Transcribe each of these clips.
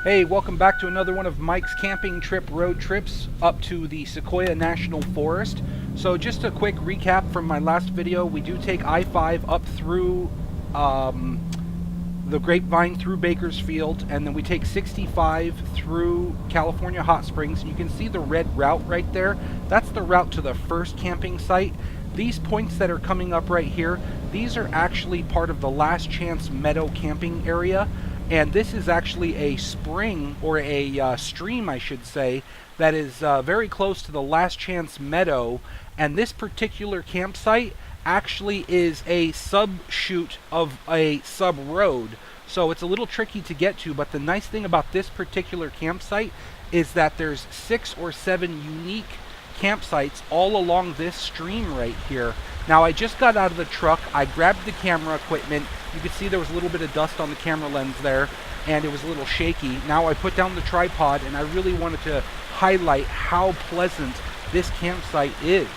Hey, welcome back to another one of Mike's camping trip road trips up to the Sequoia National Forest. So just a quick recap from my last video, we do take I-5 up through the Grapevine through Bakersfield, and then we take 65 through California Hot Springs. You can see the red route right there. That's the route to the first camping site. These points that are coming up right here, these are actually part of the Last Chance Meadow camping area. And this is actually a spring, or a stream, I should say, that is very close to the Last Chance Meadow. And this particular campsite actually is a sub-shoot of a sub-road. So it's a little tricky to get to, but the nice thing about this particular campsite is that there's 6 or 7 unique campsites all along this stream right here. Now, I just got out of the truck, I grabbed the camera equipment. You could see there was a little bit of dust on the camera lens there, and it was a little shaky. Now I put down the tripod, and I really wanted to highlight how pleasant this campsite is.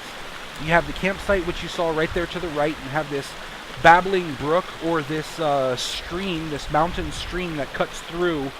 You have the campsite, which you saw right there to the right, and have this babbling brook, or this stream, this mountain stream that cuts through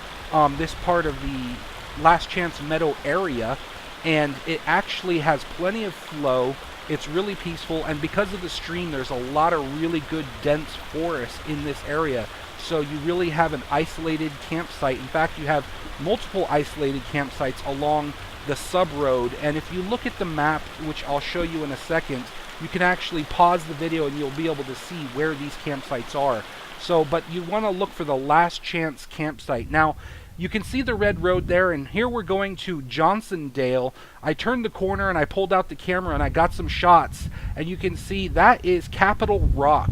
this part of the Last Chance Meadow area. And it actually has plenty of flow. It's really peaceful, and because of the stream, there's a lot of really good dense forest in this area. So you really have an isolated campsite. In fact, you have multiple isolated campsites along the sub-road. And if you look at the map, which I'll show you in a second, you can actually pause the video and you'll be able to see where these campsites are. So, but you want to look for the Last Chance campsite. Now, you can see the red road there, and here we're going to Johnsondale. I turned the corner and I pulled out the camera and I got some shots, and you can see that is Capitol Rock,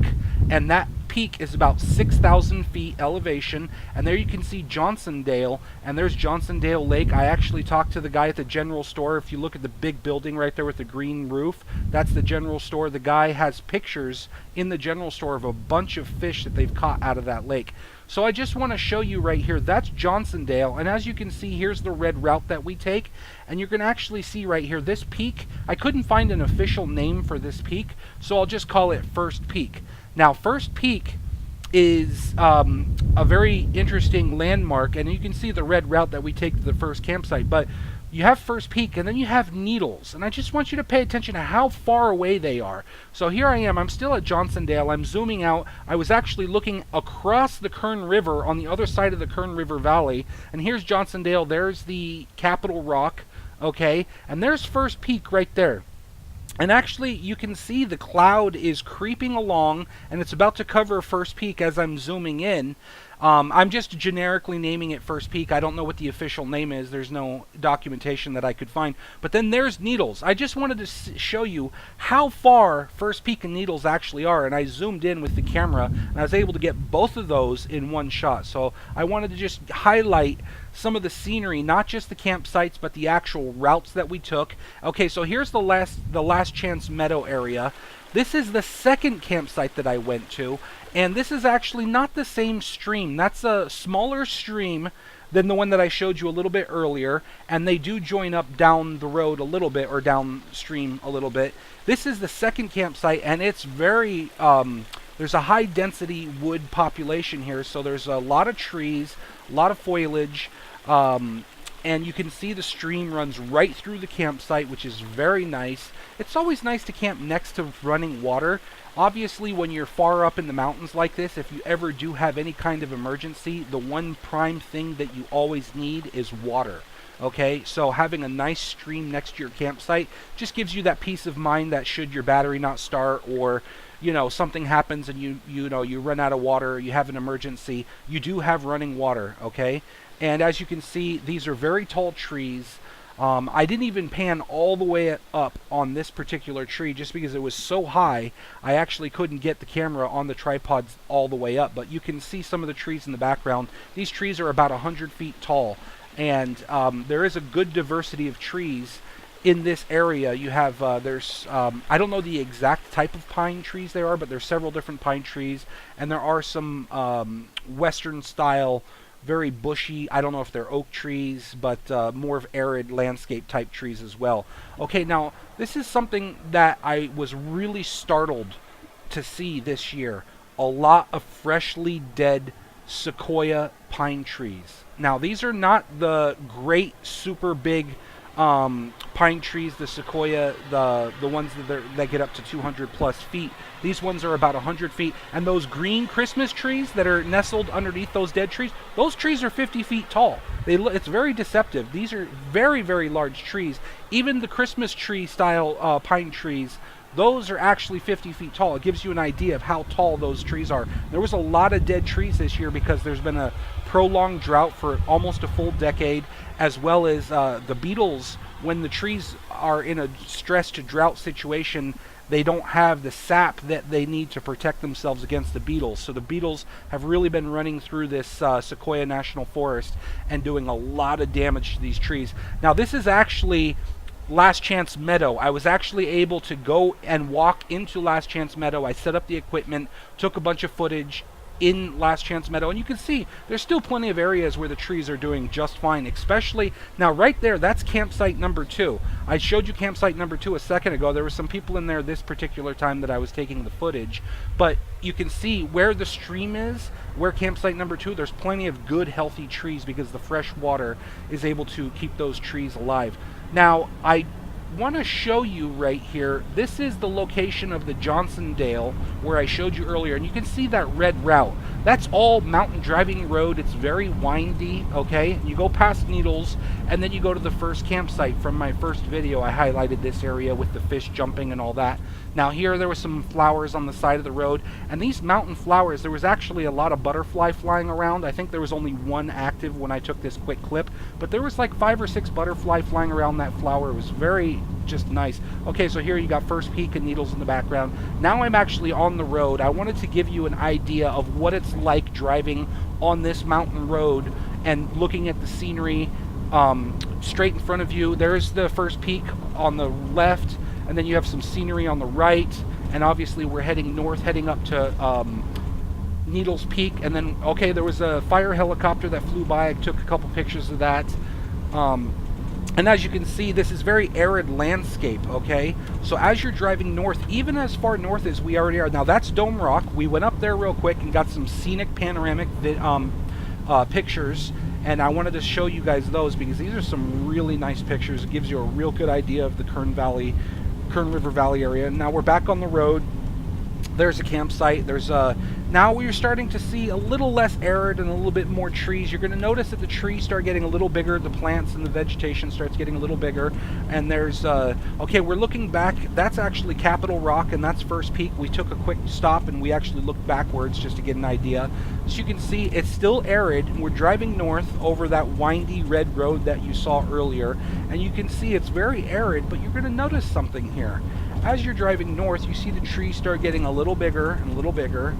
and that peak is about 6,000 feet elevation. And there you can see Johnsondale, and there's Johnsondale Lake. I actually talked to the guy at the general store. If you look at the big building right there with the green roof, that's the general store. The guy has pictures in the general store of a bunch of fish that they've caught out of that lake. So I just want to show you right here, that's Johnsondale, and as you can see, here's the red route that we take, and you're going to actually see right here, this peak, I couldn't find an official name for this peak, so I'll just call it First Peak. Now, First Peak is a very interesting landmark, and you can see the red route that we take to the first campsite, but you have First Peak, and then you have Needles, and I just want you to pay attention to how far away they are. So here I am, I'm still at Johnsondale, I'm zooming out. I was actually looking across the Kern River on the other side of the Kern River Valley, and here's Johnsondale, there's the Capitol Rock, okay, and there's First Peak right there. And actually, you can see the cloud is creeping along, and it's about to cover First Peak as I'm zooming in. I'm just generically naming it First Peak. I don't know what the official name is. There's no documentation that I could find. But then there's Needles. I just wanted to show you how far First Peak and Needles actually are. And I zoomed in with the camera, and I was able to get both of those in one shot. So I wanted to just highlight some of the scenery, not just the campsites, but the actual routes that we took. Okay, so here's the Last Chance Meadow area. This is the second campsite that I went to, and this is actually not the same stream. That's a smaller stream than the one that I showed you a little bit earlier, and they do join up down the road a little bit, or downstream a little bit. This is the second campsite, and it's very, there's a high density wood population here, so there's a lot of trees, a lot of foliage, and you can see the stream runs right through the campsite, which is very nice. It's always nice to camp next to running water. Obviously, when you're far up in the mountains like this, if you ever do have any kind of emergency, the one prime thing that you always need is water. Okay, so having a nice stream next to your campsite just gives you that peace of mind that should your battery not start, or you know, something happens and you run out of water, or you have an emergency, you do have running water, okay? And as you can see, these are very tall trees. I didn't even pan all the way up on this particular tree just because it was so high. I actually couldn't get the camera on the tripod all the way up, but you can see some of the trees in the background. These trees are about 100 feet tall, and there is a good diversity of trees in this area. You have, there's, I don't know the exact type of pine trees there are, but there's several different pine trees, and there are some Western style, very bushy, I don't know if they're oak trees, but more of arid landscape type trees as well. Okay, now this is something that I was really startled to see this year. A lot of freshly dead Sequoia pine trees. Now, these are not the great, super big pine trees, the Sequoia, the ones that get up to 200 plus feet. These ones are about 100 feet. And those green Christmas trees that are nestled underneath those dead trees, those trees are 50 feet tall. It's very deceptive. These are very, very large trees. Even the Christmas tree style pine trees, those are actually 50 feet tall. It gives you an idea of how tall those trees are. There was a lot of dead trees this year because there's been a prolonged drought for almost a full decade, as well as the beetles. When the trees are in a stressed drought situation, they don't have the sap that they need to protect themselves against the beetles. So the beetles have really been running through this Sequoia National Forest and doing a lot of damage to these trees. Now, this is actually Last Chance Meadow. I was actually able to go and walk into Last Chance Meadow. I set up the equipment, took a bunch of footage in Last Chance Meadow, and you can see there's still plenty of areas where the trees are doing just fine, especially now right there. That's campsite number 2. I showed you campsite number 2 a second ago. There were some people in there this particular time that I was taking the footage, but you can see where the stream is, where campsite number 2, there's plenty of good healthy trees because the fresh water is able to keep those trees alive. Now, I want to show you right here, this is the location of the Johnsondale where I showed you earlier, and you can see that red route. That's all mountain driving road. It's very windy, okay? You go past Needles, and then you go to the first campsite. From my first video, I highlighted this area with the fish jumping and all that. Now here, there were some flowers on the side of the road, and these mountain flowers, there was actually a lot of butterfly flying around. I think there was only one active when I took this quick clip, but there was like 5 or 6 butterfly flying around that flower. It was very just nice. Okay, so here you got First Peak and Needles in the background. Now I'm actually on the road. I wanted to give you an idea of what it's like driving on this mountain road and looking at the scenery straight in front of you. There's the First Peak on the left, and then you have some scenery on the right, and obviously we're heading north, heading up to Needles Peak. And then, okay, there was a fire helicopter that flew by. I took a couple pictures of that. And as you can see, this is very arid landscape, okay? So as you're driving north, even as far north as we already are, now that's Dome Rock. We went up there real quick and got some scenic panoramic pictures, and I wanted to show you guys those because these are some really nice pictures. It gives you a real good idea of the Kern River Valley area. Now we're back on the road. There's a campsite. There's now we're starting to see a little less arid and a little bit more trees. You're going to notice that the trees start getting a little bigger, the plants and the vegetation starts getting a little bigger. And there's okay, we're looking back. That's actually Capitol Rock, and that's First Peak. We took a quick stop and we actually looked backwards just to get an idea. As you can see, it's still arid, and we're driving north over that windy red road that you saw earlier, and you can see it's very arid. But you're going to notice something here. As you're driving north, you see the trees start getting a little bigger and a little bigger.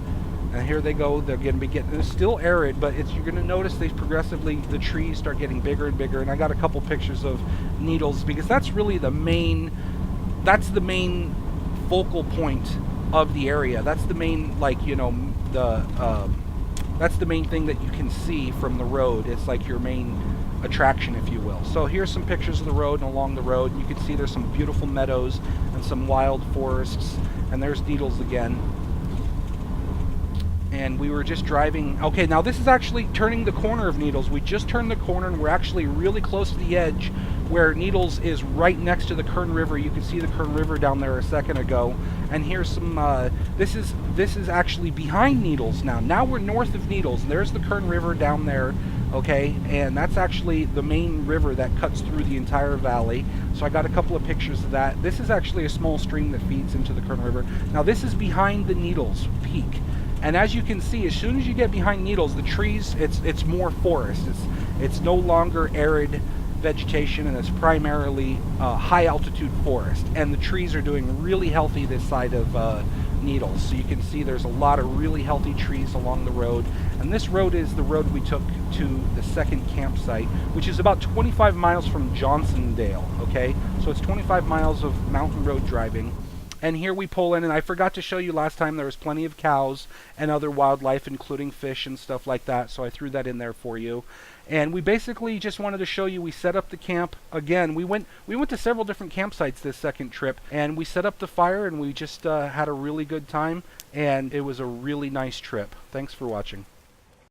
And here they go. They're going to be getting, it's still arid, but you're going to notice they progressively, the trees start getting bigger and bigger. And I got a couple pictures of Needles because that's really the main focal point of the area. That's the main, like, you know, that's the main thing that you can see from the road. It's like your main attraction, if you will. So here's some pictures of the road and along the road. You can see there's some beautiful meadows and some wild forests, and there's Needles again. And we were just driving. Okay, now this is actually turning the corner of Needles. We just turned the corner and we're actually really close to the edge where Needles is right next to the Kern River. You can see the Kern River down there a second ago. And here's some, this is actually behind Needles now. Now we're north of Needles. There's the Kern River down there, okay? And that's actually the main river that cuts through the entire valley. So I got a couple of pictures of that. This is actually a small stream that feeds into the Kern River. Now this is behind the Needles Peak. And as you can see, as soon as you get behind Needles, the trees, it's more forest. It's no longer arid vegetation, and it's primarily high altitude forest. And the trees are doing really healthy this side of Needles. So you can see there's a lot of really healthy trees along the road. And this road is the road we took to the second campsite, which is about 25 miles from Johnsondale, okay? So it's 25 miles of mountain road driving. And here we pull in, and I forgot to show you last time there was plenty of cows and other wildlife, including fish and stuff like that, so I threw that in there for you. And we basically just wanted to show you, we set up the camp. Again, we went to several different campsites this second trip, and we set up the fire, and we just had a really good time, and it was a really nice trip. Thanks for watching.